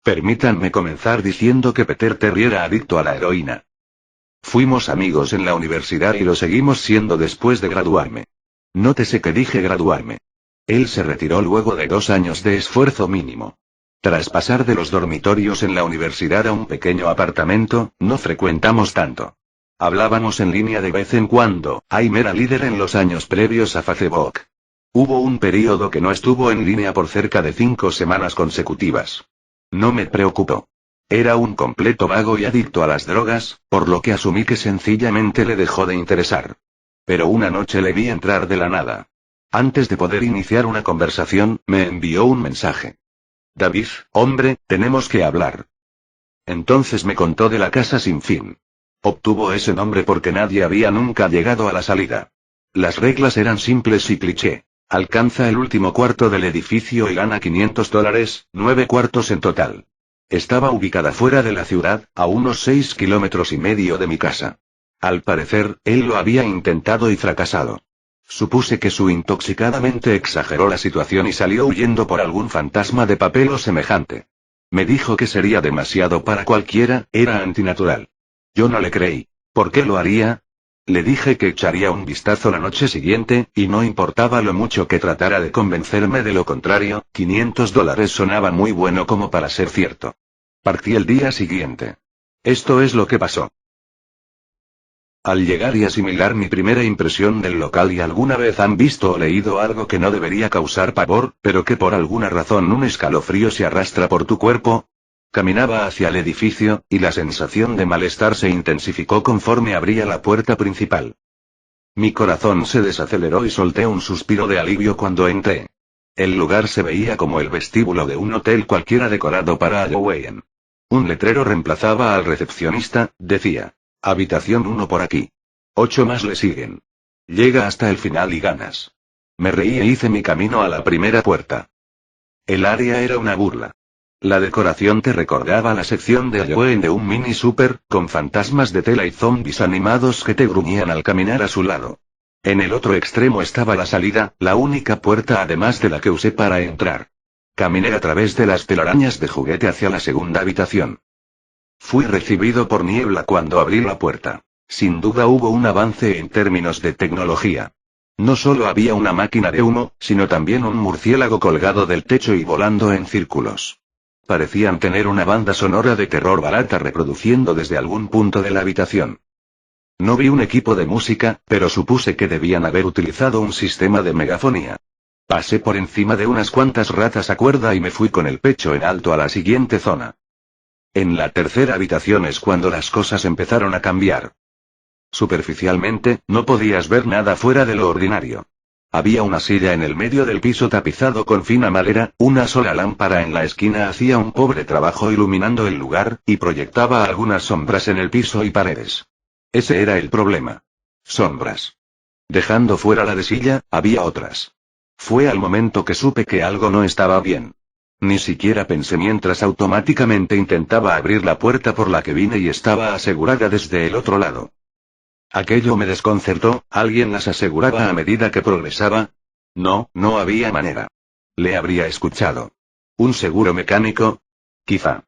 Permítanme comenzar diciendo que Peter Terry era adicto a la heroína. Fuimos amigos en la universidad y lo seguimos siendo después de graduarme. Nótese que dije graduarme. Él se retiró luego de 2 años de esfuerzo mínimo. Tras pasar de los dormitorios en la universidad a un pequeño apartamento, no frecuentamos tanto. Hablábamos en línea de vez en cuando. Aim era líder en los años previos a Facebook. Hubo un período que no estuvo en línea por cerca de 5 semanas consecutivas. No me preocupó. Era un completo vago y adicto a las drogas, por lo que asumí que sencillamente le dejó de interesar. Pero una noche le vi entrar de la nada. Antes de poder iniciar una conversación, me envió un mensaje. David, hombre, tenemos que hablar. Entonces me contó de la casa sin fin. Obtuvo ese nombre porque nadie había nunca llegado a la salida. Las reglas eran simples y cliché. Alcanza el último cuarto del edificio y gana $500, 9 cuartos en total. Estaba ubicada fuera de la ciudad, a unos 6,5 kilómetros de mi casa. Al parecer, él lo había intentado y fracasado. Supuse que su intoxicada mente exageró la situación y salió huyendo por algún fantasma de papel o semejante. Me dijo que sería demasiado para cualquiera, era antinatural. Yo no le creí. ¿Por qué lo haría? Le dije que echaría un vistazo la noche siguiente, y no importaba lo mucho que tratara de convencerme de lo contrario, $500 sonaba muy bueno como para ser cierto. Partí el día siguiente. Esto es lo que pasó. Al llegar y asimilar mi primera impresión del local, y alguna vez han visto o leído algo que no debería causar pavor, pero que por alguna razón un escalofrío se arrastra por tu cuerpo. Caminaba hacia el edificio, y la sensación de malestar se intensificó conforme abría la puerta principal. Mi corazón se desaceleró y solté un suspiro de alivio cuando entré. El lugar se veía como el vestíbulo de un hotel cualquiera decorado para Halloween. Un letrero reemplazaba al recepcionista, decía: Habitación 1 por aquí. 8 más le siguen. Llega hasta el final y ganas. Me reí e hice mi camino a la primera puerta. El área era una burla. La decoración te recordaba la sección de Halloween de un mini super, con fantasmas de tela y zombies animados que te gruñían al caminar a su lado. En el otro extremo estaba la salida, la única puerta además de la que usé para entrar. Caminé a través de las telarañas de juguete hacia la segunda habitación. Fui recibido por niebla cuando abrí la puerta. Sin duda hubo un avance en términos de tecnología. No solo había una máquina de humo, sino también un murciélago colgado del techo y volando en círculos. Parecían tener una banda sonora de terror barata reproduciendo desde algún punto de la habitación. No vi un equipo de música, pero supuse que debían haber utilizado un sistema de megafonía. Pasé por encima de unas cuantas ratas a cuerda y me fui con el pecho en alto a la siguiente zona. En la tercera habitación es cuando las cosas empezaron a cambiar. Superficialmente, no podías ver nada fuera de lo ordinario. Había una silla en el medio del piso tapizado con fina madera, una sola lámpara en la esquina hacía un pobre trabajo iluminando el lugar, y proyectaba algunas sombras en el piso y paredes. Ese era el problema. Sombras. Dejando fuera la de silla, había otras. Fue al momento que supe que algo no estaba bien. Ni siquiera pensé mientras automáticamente intentaba abrir la puerta por la que vine y estaba asegurada desde el otro lado. Aquello me desconcertó, ¿alguien las aseguraba a medida que progresaba? No, no había manera. Le habría escuchado. ¿Un seguro mecánico? Quizá.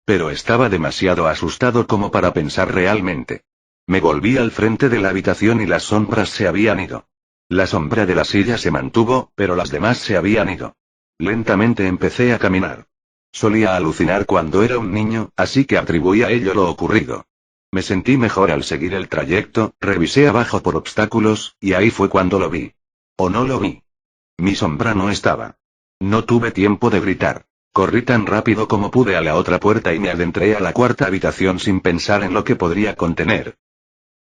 Pero estaba demasiado asustado como para pensar realmente. Me volví al frente de la habitación y las sombras se habían ido. La sombra de la silla se mantuvo, pero las demás se habían ido. Lentamente empecé a caminar. Solía alucinar cuando era un niño, así que atribuí a ello lo ocurrido. Me sentí mejor al seguir el trayecto, revisé abajo por obstáculos, y ahí fue cuando lo vi. ¿O no lo vi? Mi sombra no estaba. No tuve tiempo de gritar. Corrí tan rápido como pude a la otra puerta y me adentré a la cuarta habitación sin pensar en lo que podría contener.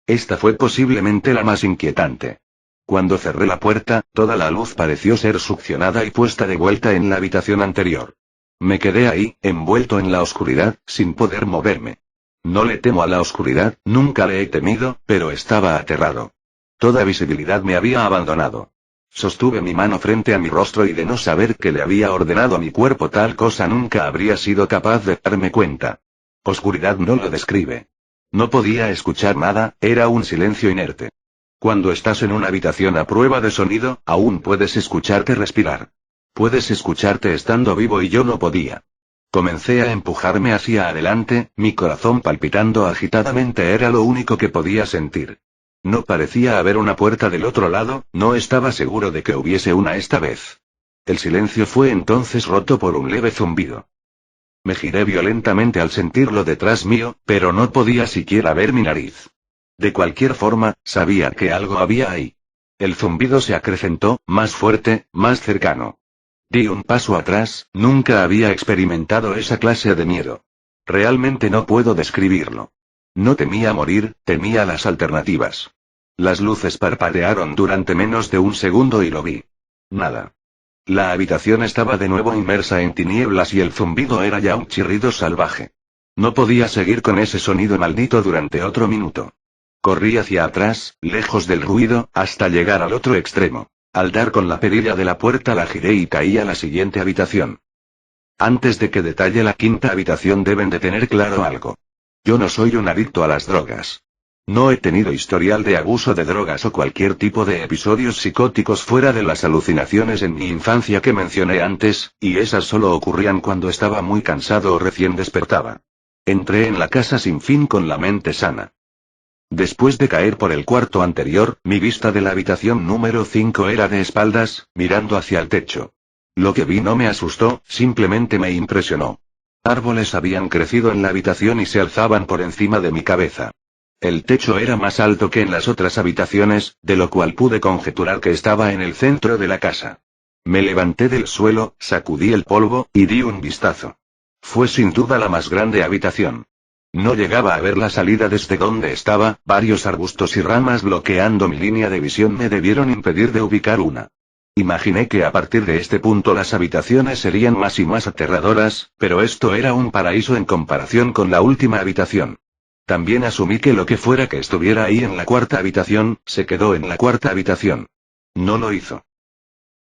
Esta fue posiblemente la más inquietante. Cuando cerré la puerta, toda la luz pareció ser succionada y puesta de vuelta en la habitación anterior. Me quedé ahí, envuelto en la oscuridad, sin poder moverme. No le temo a la oscuridad, nunca le he temido, pero estaba aterrado. Toda visibilidad me había abandonado. Sostuve mi mano frente a mi rostro y de no saber que le había ordenado a mi cuerpo tal cosa nunca habría sido capaz de darme cuenta. Oscuridad no lo describe. No podía escuchar nada, era un silencio inerte. Cuando estás en una habitación a prueba de sonido, aún puedes escucharte respirar. Puedes escucharte estando vivo y yo no podía. Comencé a empujarme hacia adelante, mi corazón palpitando agitadamente era lo único que podía sentir. No parecía haber una puerta del otro lado, no estaba seguro de que hubiese una esta vez. El silencio fue entonces roto por un leve zumbido. Me giré violentamente al sentirlo detrás mío, pero no podía siquiera ver mi nariz. De cualquier forma, sabía que algo había ahí. El zumbido se acrecentó, más fuerte, más cercano. Di un paso atrás, nunca había experimentado esa clase de miedo. Realmente no puedo describirlo. No temía morir, temía las alternativas. Las luces parpadearon durante menos de un segundo y lo vi. Nada. La habitación estaba de nuevo inmersa en tinieblas y el zumbido era ya un chirrido salvaje. No podía seguir con ese sonido maldito durante otro minuto. Corrí hacia atrás, lejos del ruido, hasta llegar al otro extremo. Al dar con la perilla de la puerta la giré y caí a la siguiente habitación. Antes de que detalle la quinta habitación deben de tener claro algo. Yo no soy un adicto a las drogas. No he tenido historial de abuso de drogas o cualquier tipo de episodios psicóticos fuera de las alucinaciones en mi infancia que mencioné antes, y esas solo ocurrían cuando estaba muy cansado o recién despertaba. Entré en la casa sin fin con la mente sana. Después de caer por el cuarto anterior, mi vista de la habitación número 5 era de espaldas, mirando hacia el techo. Lo que vi no me asustó, simplemente me impresionó. Árboles habían crecido en la habitación y se alzaban por encima de mi cabeza. El techo era más alto que en las otras habitaciones, de lo cual pude conjeturar que estaba en el centro de la casa. Me levanté del suelo, sacudí el polvo, y di un vistazo. Fue sin duda la más grande habitación. No llegaba a ver la salida desde donde estaba, varios arbustos y ramas bloqueando mi línea de visión me debieron impedir de ubicar una. Imaginé que a partir de este punto las habitaciones serían más y más aterradoras, pero esto era un paraíso en comparación con la última habitación. También asumí que lo que fuera que estuviera ahí en la cuarta habitación, se quedó en la cuarta habitación. No lo hizo.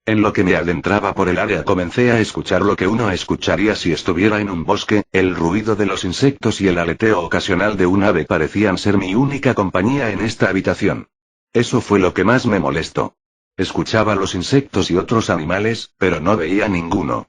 En lo que me adentraba por el área comencé a escuchar lo que uno escucharía si estuviera en un bosque, el ruido de los insectos y el aleteo ocasional de un ave parecían ser mi única compañía en esta habitación. Eso fue lo que más me molestó. Escuchaba los insectos y otros animales, pero no veía ninguno.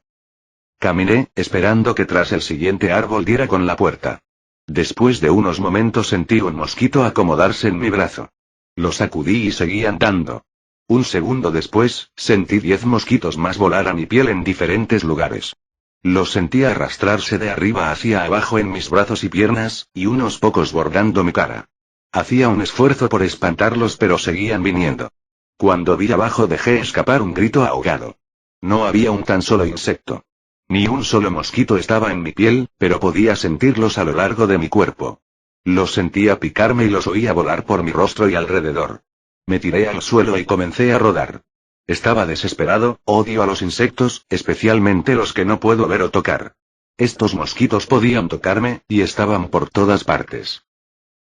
Caminé, esperando que tras el siguiente árbol diera con la puerta. Después de unos momentos sentí un mosquito acomodarse en mi brazo. Lo sacudí y seguí andando. Un segundo después, sentí 10 mosquitos más volar a mi piel en diferentes lugares. Los sentí arrastrarse de arriba hacia abajo en mis brazos y piernas, y unos pocos bordando mi cara. Hacía un esfuerzo por espantarlos pero seguían viniendo. Cuando vi abajo dejé escapar un grito ahogado. No había un tan solo insecto. Ni un solo mosquito estaba en mi piel, pero podía sentirlos a lo largo de mi cuerpo. Los sentía picarme y los oía volar por mi rostro y alrededor. Me tiré al suelo y comencé a rodar. Estaba desesperado, odio a los insectos, especialmente los que no puedo ver o tocar. Estos mosquitos podían tocarme, y estaban por todas partes.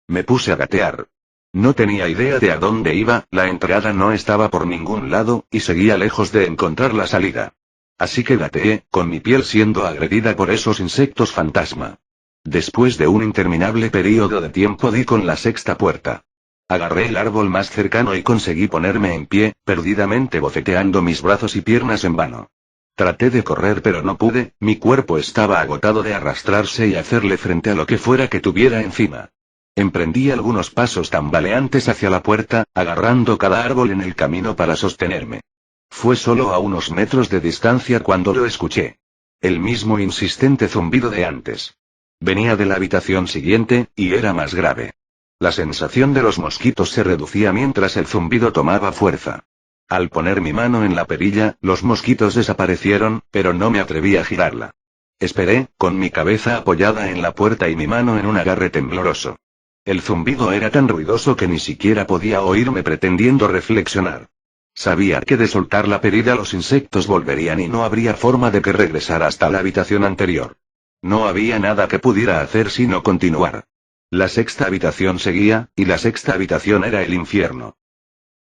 Me puse a gatear. No tenía idea de a dónde iba, la entrada no estaba por ningún lado, y seguía lejos de encontrar la salida. Así que gateé, con mi piel siendo agredida por esos insectos fantasma. Después de un interminable período de tiempo di con la sexta puerta. Agarré el árbol más cercano y conseguí ponerme en pie, perdidamente bofeteando mis brazos y piernas en vano. Traté de correr pero no pude, mi cuerpo estaba agotado de arrastrarse y hacerle frente a lo que fuera que tuviera encima. Emprendí algunos pasos tambaleantes hacia la puerta, agarrando cada árbol en el camino para sostenerme. Fue solo a unos metros de distancia cuando lo escuché. El mismo insistente zumbido de antes. Venía de la habitación siguiente, y era más grave. La sensación de los mosquitos se reducía mientras el zumbido tomaba fuerza. Al poner mi mano en la perilla, los mosquitos desaparecieron, pero no me atreví a girarla. Esperé, con mi cabeza apoyada en la puerta y mi mano en un agarre tembloroso. El zumbido era tan ruidoso que ni siquiera podía oírme pretendiendo reflexionar. Sabía que de soltar la perilla los insectos volverían y no habría forma de que regresara hasta la habitación anterior. No había nada que pudiera hacer sino continuar. La sexta habitación seguía, y la sexta habitación era el infierno.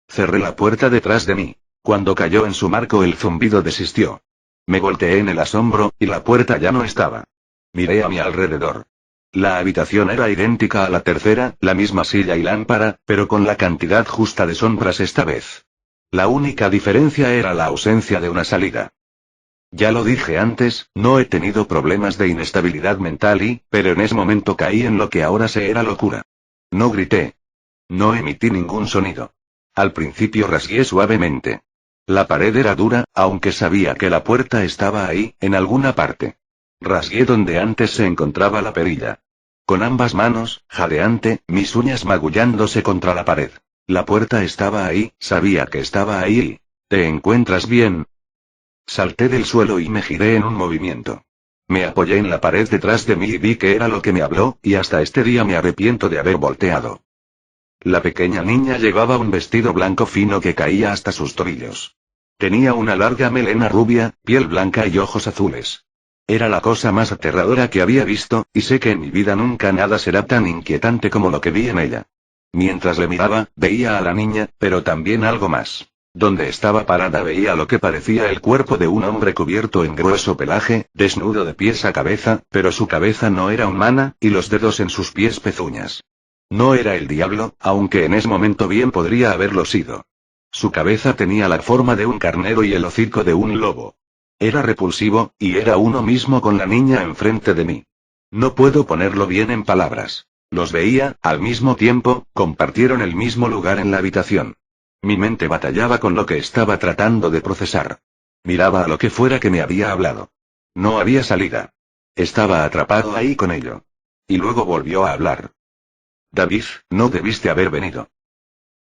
Cerré la puerta detrás de mí. Cuando cayó en su marco el zumbido desistió. Me volteé en el asombro, y la puerta ya no estaba. Miré a mi alrededor. La habitación era idéntica a la tercera, la misma silla y lámpara, pero con la cantidad justa de sombras esta vez. La única diferencia era la ausencia de una salida. Ya lo dije antes, no he tenido problemas de inestabilidad mental pero en ese momento caí en lo que ahora sé era locura. No grité. No emití ningún sonido. Al principio rasgué suavemente. La pared era dura, aunque sabía que la puerta estaba ahí, en alguna parte. Rasgué donde antes se encontraba la perilla. Con ambas manos, jadeante, mis uñas magullándose contra la pared. La puerta estaba ahí, sabía que estaba ahí. ¿Te encuentras bien? Salté del suelo y me giré en un movimiento. Me apoyé en la pared detrás de mí y vi que era lo que me habló, y hasta este día me arrepiento de haber volteado. La pequeña niña llevaba un vestido blanco fino que caía hasta sus tobillos. Tenía una larga melena rubia, piel blanca y ojos azules. Era la cosa más aterradora que había visto, y sé que en mi vida nunca nada será tan inquietante como lo que vi en ella. Mientras le miraba, veía a la niña, pero también algo más. Donde estaba parada veía lo que parecía el cuerpo de un hombre cubierto en grueso pelaje, desnudo de pies a cabeza, pero su cabeza no era humana, y los dedos en sus pies pezuñas. No era el diablo, aunque en ese momento bien podría haberlo sido. Su cabeza tenía la forma de un carnero y el hocico de un lobo. Era repulsivo, y era uno mismo con la niña enfrente de mí. No puedo ponerlo bien en palabras. Los veía, al mismo tiempo, compartieron el mismo lugar en la habitación. Mi mente batallaba con lo que estaba tratando de procesar. Miraba a lo que fuera que me había hablado. No había salida. Estaba atrapado ahí con ello. Y luego volvió a hablar. David, no debiste haber venido.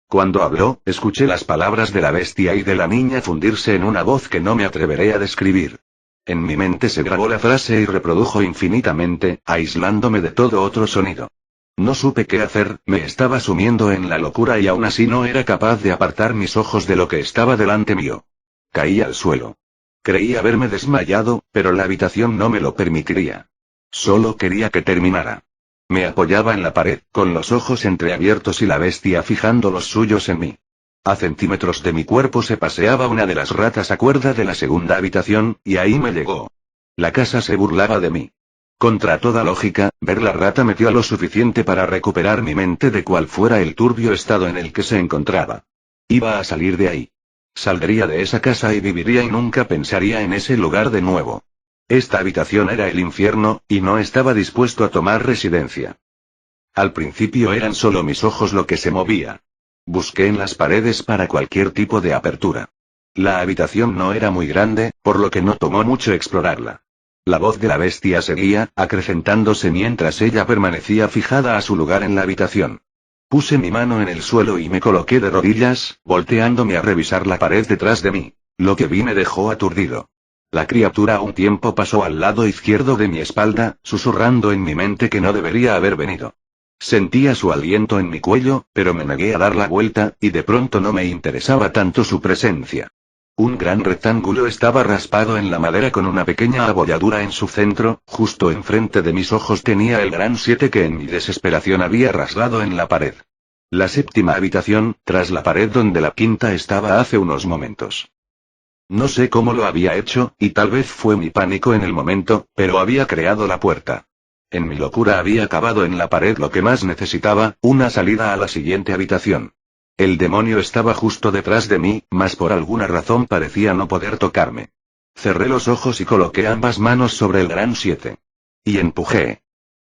Cuando habló, escuché las palabras de la bestia y de la niña fundirse en una voz que no me atreveré a describir. En mi mente se grabó la frase y reprodujo infinitamente, aislándome de todo otro sonido. No supe qué hacer, me estaba sumiendo en la locura y aún así no era capaz de apartar mis ojos de lo que estaba delante mío. Caí al suelo. Creí haberme desmayado, pero la habitación no me lo permitiría. Solo quería que terminara. Me apoyaba en la pared, con los ojos entreabiertos y la bestia fijando los suyos en mí. A centímetros de mi cuerpo se paseaba una de las ratas a cuerda de la segunda habitación, y ahí me llegó. La casa se burlaba de mí. Contra toda lógica, ver la rata me dio lo suficiente para recuperar mi mente de cuál fuera el turbio estado en el que se encontraba. Iba a salir de ahí. Saldría de esa casa y viviría y nunca pensaría en ese lugar de nuevo. Esta habitación era el infierno, y no estaba dispuesto a tomar residencia. Al principio eran solo mis ojos lo que se movía. Busqué en las paredes para cualquier tipo de apertura. La habitación no era muy grande, por lo que no tomó mucho explorarla. La voz de la bestia seguía, acrecentándose mientras ella permanecía fijada a su lugar en la habitación. Puse mi mano en el suelo y me coloqué de rodillas, volteándome a revisar la pared detrás de mí. Lo que vi me dejó aturdido. La criatura a un tiempo pasó al lado izquierdo de mi espalda, susurrando en mi mente que no debería haber venido. Sentía su aliento en mi cuello, pero me negué a dar la vuelta, y de pronto no me interesaba tanto su presencia. Un gran rectángulo estaba raspado en la madera con una pequeña abolladura en su centro, justo enfrente de mis ojos tenía el gran 7 que en mi desesperación había rasgado en la pared. La séptima habitación, tras la pared donde la quinta estaba hace unos momentos. No sé cómo lo había hecho, y tal vez fue mi pánico en el momento, pero había creado la puerta. En mi locura había cavado en la pared lo que más necesitaba, una salida a la siguiente habitación. El demonio estaba justo detrás de mí, mas por alguna razón parecía no poder tocarme. Cerré los ojos y coloqué ambas manos sobre el gran 7. Y empujé.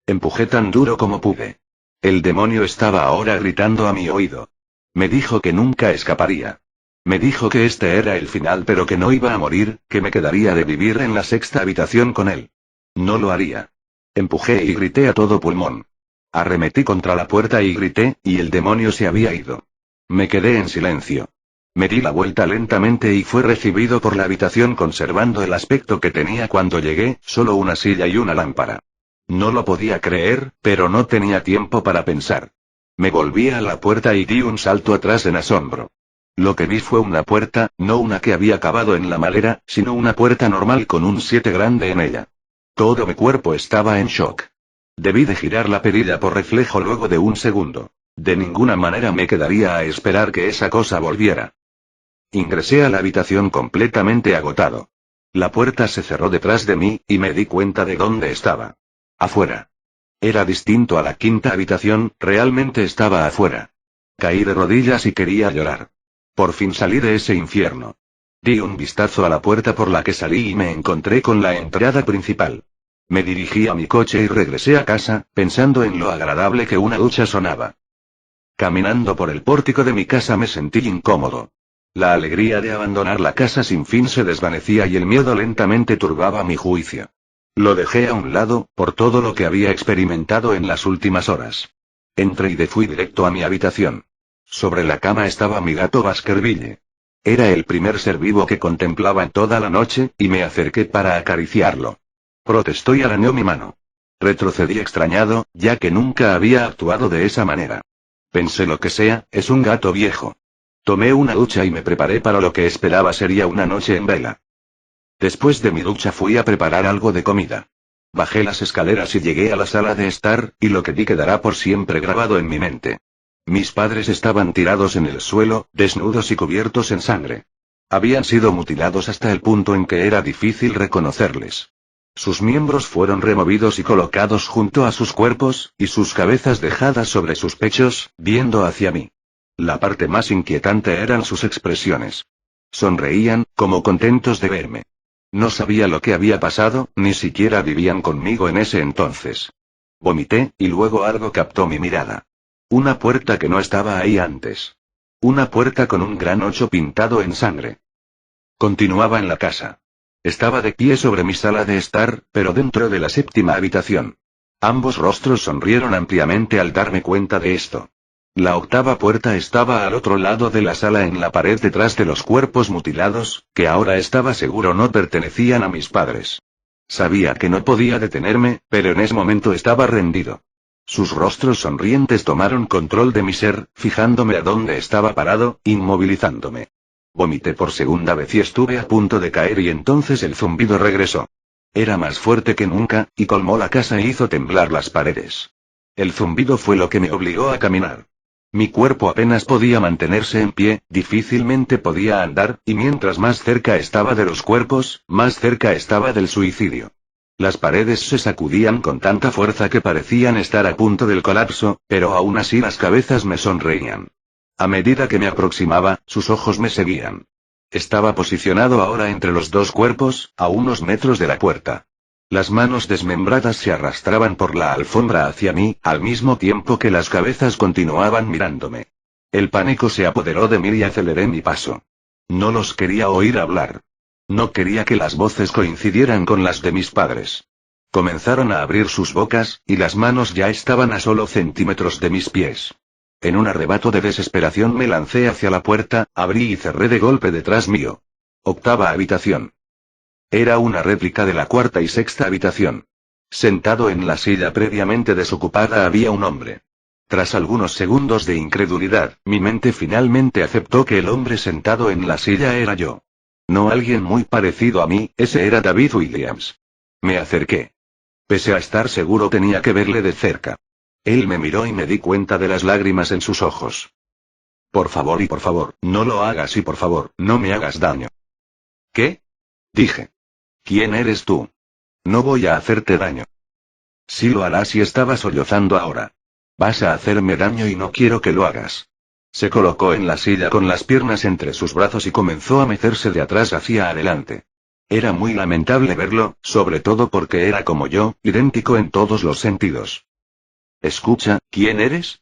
Empujé tan duro como pude. El demonio estaba ahora gritando a mi oído. Me dijo que nunca escaparía. Me dijo que este era el final pero que no iba a morir, que me quedaría de vivir en la sexta habitación con él. No lo haría. Empujé y grité a todo pulmón. Arremetí contra la puerta y grité, y el demonio se había ido. Me quedé en silencio. Me di la vuelta lentamente y fue recibido por la habitación conservando el aspecto que tenía cuando llegué, solo una silla y una lámpara. No lo podía creer, pero no tenía tiempo para pensar. Me volví a la puerta y di un salto atrás en asombro. Lo que vi fue una puerta, no una que había cavado en la madera, sino una puerta normal con un 7 grande en ella. Todo mi cuerpo estaba en shock. Debí de girar la perilla por reflejo luego de un segundo. De ninguna manera me quedaría a esperar que esa cosa volviera. Ingresé a la habitación completamente agotado. La puerta se cerró detrás de mí, y me di cuenta de dónde estaba. Afuera. Era distinto a la quinta habitación, realmente estaba afuera. Caí de rodillas y quería llorar. Por fin salí de ese infierno. Di un vistazo a la puerta por la que salí y me encontré con la entrada principal. Me dirigí a mi coche y regresé a casa, pensando en lo agradable que una ducha sonaba. Caminando por el pórtico de mi casa me sentí incómodo. La alegría de abandonar la casa sin fin se desvanecía y el miedo lentamente turbaba mi juicio. Lo dejé a un lado, por todo lo que había experimentado en las últimas horas. Entré y fui directo a mi habitación. Sobre la cama estaba mi gato Baskerville. Era el primer ser vivo que contemplaba en toda la noche, y me acerqué para acariciarlo. Protestó y arañó mi mano. Retrocedí extrañado, ya que nunca había actuado de esa manera. Pensé lo que sea, es un gato viejo. Tomé una ducha y me preparé para lo que esperaba sería una noche en vela. Después de mi ducha fui a preparar algo de comida. Bajé las escaleras y llegué a la sala de estar, y lo que vi quedará por siempre grabado en mi mente. Mis padres estaban tirados en el suelo, desnudos y cubiertos en sangre. Habían sido mutilados hasta el punto en que era difícil reconocerles. Sus miembros fueron removidos y colocados junto a sus cuerpos, y sus cabezas dejadas sobre sus pechos, viendo hacia mí. La parte más inquietante eran sus expresiones. Sonreían, como contentos de verme. No sabía lo que había pasado, ni siquiera vivían conmigo en ese entonces. Vomité, y luego algo captó mi mirada. Una puerta que no estaba ahí antes. Una puerta con un gran 8 pintado en sangre. Continuaba en la casa. Estaba de pie sobre mi sala de estar, pero dentro de la 7ª habitación. Ambos rostros sonrieron ampliamente al darme cuenta de esto. La 8ª puerta estaba al otro lado de la sala en la pared detrás de los cuerpos mutilados, que ahora estaba seguro no pertenecían a mis padres. Sabía que no podía detenerme, pero en ese momento estaba rendido. Sus rostros sonrientes tomaron control de mi ser, fijándome a dónde estaba parado, inmovilizándome. Vomité por segunda vez y estuve a punto de caer y entonces el zumbido regresó. Era más fuerte que nunca, y colmó la casa e hizo temblar las paredes. El zumbido fue lo que me obligó a caminar. Mi cuerpo apenas podía mantenerse en pie, difícilmente podía andar, y mientras más cerca estaba de los cuerpos, más cerca estaba del suicidio. Las paredes se sacudían con tanta fuerza que parecían estar a punto del colapso, pero aún así las cabezas me sonreían. A medida que me aproximaba, sus ojos me seguían. Estaba posicionado ahora entre los dos cuerpos, a unos metros de la puerta. Las manos desmembradas se arrastraban por la alfombra hacia mí, al mismo tiempo que las cabezas continuaban mirándome. El pánico se apoderó de mí y aceleré mi paso. No los quería oír hablar. No quería que las voces coincidieran con las de mis padres. Comenzaron a abrir sus bocas, y las manos ya estaban a solo centímetros de mis pies. En un arrebato de desesperación me lancé hacia la puerta, abrí y cerré de golpe detrás mío. 8ª habitación. Era una réplica de la 4ª y 6ª habitación. Sentado en la silla previamente desocupada había un hombre. Tras algunos segundos de incredulidad, mi mente finalmente aceptó que el hombre sentado en la silla era yo. No alguien muy parecido a mí, ese era David Williams. Me acerqué. Pese a estar seguro tenía que verle de cerca. Él me miró y me di cuenta de las lágrimas en sus ojos. Por favor, no lo hagas y por favor, no me hagas daño. ¿Qué? Dije. ¿Quién eres tú? No voy a hacerte daño. Sí lo harás y estaba sollozando ahora. Vas a hacerme daño y no quiero que lo hagas. Se colocó en la silla con las piernas entre sus brazos y comenzó a mecerse de atrás hacia adelante. Era muy lamentable verlo, sobre todo porque era como yo, idéntico en todos los sentidos. Escucha, ¿quién eres?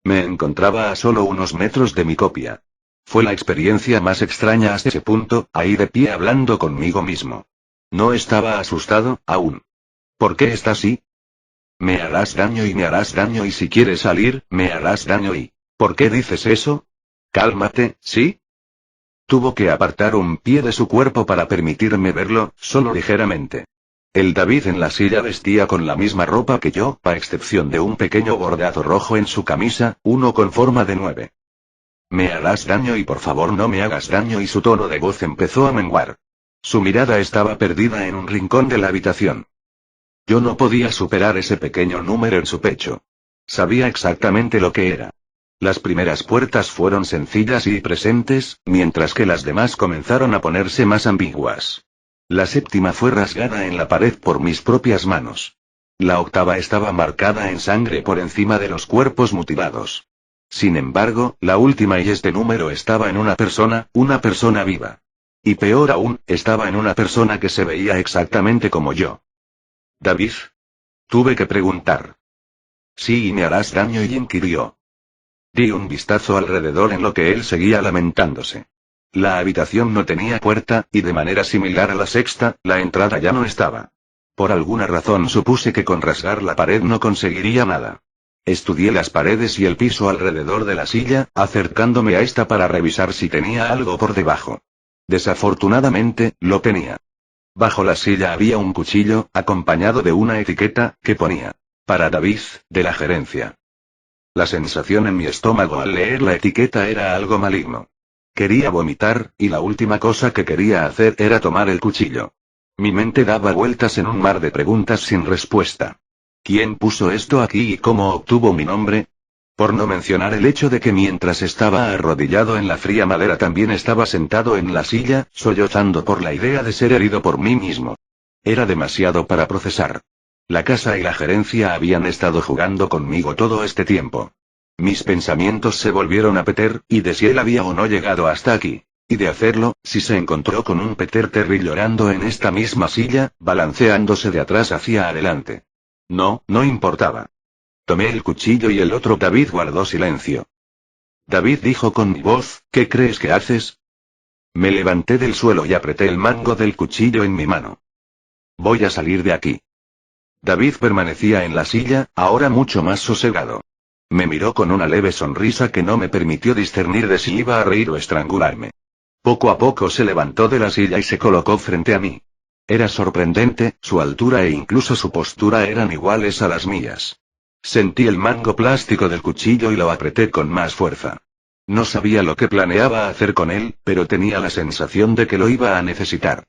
Me encontraba a solo unos metros de mi copia. Fue la experiencia más extraña hasta ese punto, ahí de pie hablando conmigo mismo. No estaba asustado, aún. ¿Por qué está así? Me harás daño y si quieres salir, me harás daño y... ¿Por qué dices eso? Cálmate, ¿sí? Tuvo que apartar un pie de su cuerpo para permitirme verlo, solo ligeramente. El David en la silla vestía con la misma ropa que yo, a excepción de un pequeño bordado rojo en su camisa, uno con forma de 9. Me harás daño y por favor no me hagas daño y su tono de voz empezó a menguar. Su mirada estaba perdida en un rincón de la habitación. Yo no podía superar ese pequeño número en su pecho. Sabía exactamente lo que era. Las primeras puertas fueron sencillas y presentes, mientras que las demás comenzaron a ponerse más ambiguas. La 7ª fue rasgada en la pared por mis propias manos. La 8ª estaba marcada en sangre por encima de los cuerpos mutilados. Sin embargo, la última y este número estaba en una persona viva. Y peor aún, estaba en una persona que se veía exactamente como yo. ¿David? Tuve que preguntar. Sí, y me harás daño, y inquirió. Di un vistazo alrededor en lo que él seguía lamentándose. La habitación no tenía puerta, y de manera similar a la sexta, la entrada ya no estaba. Por alguna razón supuse que con rasgar la pared no conseguiría nada. Estudié las paredes y el piso alrededor de la silla, acercándome a esta para revisar si tenía algo por debajo. Desafortunadamente, lo tenía. Bajo la silla había un cuchillo, acompañado de una etiqueta, que ponía: para David, de la gerencia. La sensación en mi estómago al leer la etiqueta era algo maligno. Quería vomitar, y la última cosa que quería hacer era tomar el cuchillo. Mi mente daba vueltas en un mar de preguntas sin respuesta. ¿Quién puso esto aquí y cómo obtuvo mi nombre? Por no mencionar el hecho de que mientras estaba arrodillado en la fría madera también estaba sentado en la silla, sollozando por la idea de ser herido por mí mismo. Era demasiado para procesar. La casa y la gerencia habían estado jugando conmigo todo este tiempo. Mis pensamientos se volvieron a Peter, y de si él había o no llegado hasta aquí. Y de hacerlo, si se encontró con un Peter Terry llorando en esta misma silla, balanceándose de atrás hacia adelante. No, no importaba. Tomé el cuchillo y el otro David guardó silencio. David dijo con mi voz, ¿qué crees que haces? Me levanté del suelo y apreté el mango del cuchillo en mi mano. Voy a salir de aquí. David permanecía en la silla, ahora mucho más sosegado. Me miró con una leve sonrisa que no me permitió discernir de si iba a reír o estrangularme. Poco a poco se levantó de la silla y se colocó frente a mí. Era sorprendente, su altura e incluso su postura eran iguales a las mías. Sentí el mango plástico del cuchillo y lo apreté con más fuerza. No sabía lo que planeaba hacer con él, pero tenía la sensación de que lo iba a necesitar.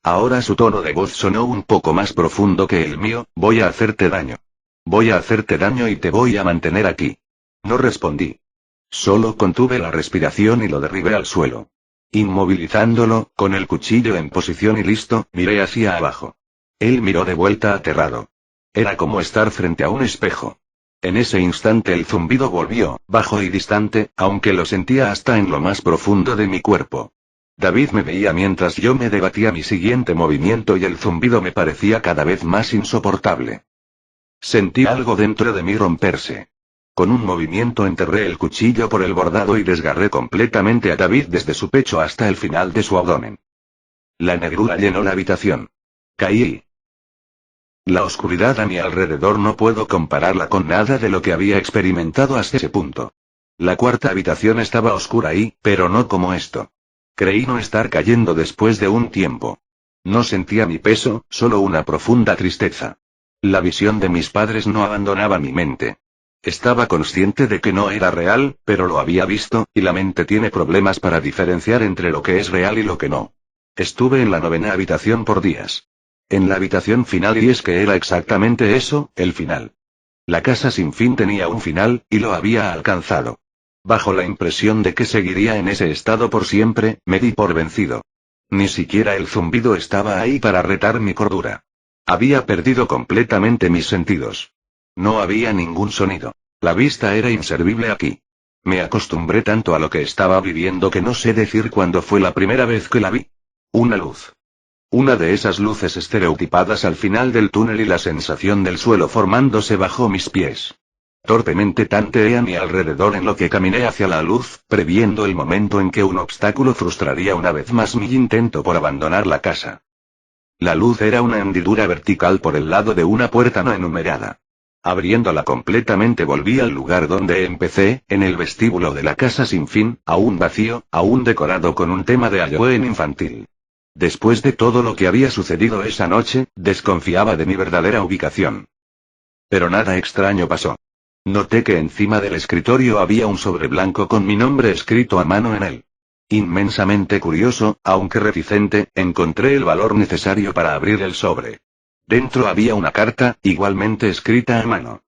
Ahora su tono de voz sonó un poco más profundo que el mío: voy a hacerte daño. Voy a hacerte daño y te voy a mantener aquí. No respondí. Solo contuve la respiración y lo derribé al suelo. Inmovilizándolo, con el cuchillo en posición y listo, miré hacia abajo. Él miró de vuelta aterrado. Era como estar frente a un espejo. En ese instante el zumbido volvió, bajo y distante, aunque lo sentía hasta en lo más profundo de mi cuerpo. David me veía mientras yo me debatía mi siguiente movimiento y el zumbido me parecía cada vez más insoportable. Sentí algo dentro de mí romperse. Con un movimiento enterré el cuchillo por el bordado y desgarré completamente a David desde su pecho hasta el final de su abdomen. La negrura llenó la habitación. Caí. La oscuridad a mi alrededor no puedo compararla con nada de lo que había experimentado hasta ese punto. La cuarta habitación estaba oscura ahí, pero no como esto. Creí no estar cayendo después de un tiempo. No sentía mi peso, solo una profunda tristeza. La visión de mis padres no abandonaba mi mente. Estaba consciente de que no era real, pero lo había visto, y la mente tiene problemas para diferenciar entre lo que es real y lo que no. Estuve en la 9ª habitación por días. En la habitación final, y es que era exactamente eso, el final. La casa sin fin tenía un final, y lo había alcanzado. Bajo la impresión de que seguiría en ese estado por siempre, me di por vencido. Ni siquiera el zumbido estaba ahí para retar mi cordura. Había perdido completamente mis sentidos. No había ningún sonido. La vista era inservible aquí. Me acostumbré tanto a lo que estaba viviendo que no sé decir cuándo fue la primera vez que la vi. Una luz. Una de esas luces estereotipadas al final del túnel y la sensación del suelo formándose bajo mis pies. Torpemente tanteé a mi alrededor en lo que caminé hacia la luz, previendo el momento en que un obstáculo frustraría una vez más mi intento por abandonar la casa. La luz era una hendidura vertical por el lado de una puerta no enumerada. Abriéndola completamente volví al lugar donde empecé, en el vestíbulo de la casa sin fin, aún vacío, aún decorado con un tema de Halloween infantil. Después de todo lo que había sucedido esa noche, desconfiaba de mi verdadera ubicación. Pero nada extraño pasó. Noté que encima del escritorio había un sobre blanco con mi nombre escrito a mano en él. Inmensamente curioso, aunque reticente, encontré el valor necesario para abrir el sobre. Dentro había una carta, igualmente escrita a mano.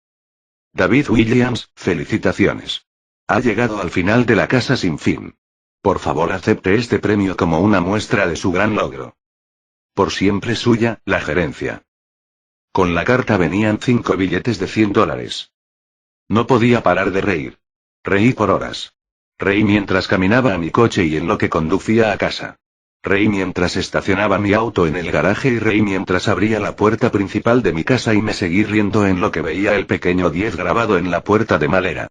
David Williams, felicitaciones. Ha llegado al final de la casa sin fin. Por favor, acepte este premio como una muestra de su gran logro. Por siempre suya, la gerencia. Con la carta venían 5 billetes de $100. No podía parar de reír. Reí por horas. Reí mientras caminaba a mi coche y en lo que conducía a casa. Reí mientras estacionaba mi auto en el garaje y reí mientras abría la puerta principal de mi casa y me seguí riendo en lo que veía el pequeño 10 grabado en la puerta de madera.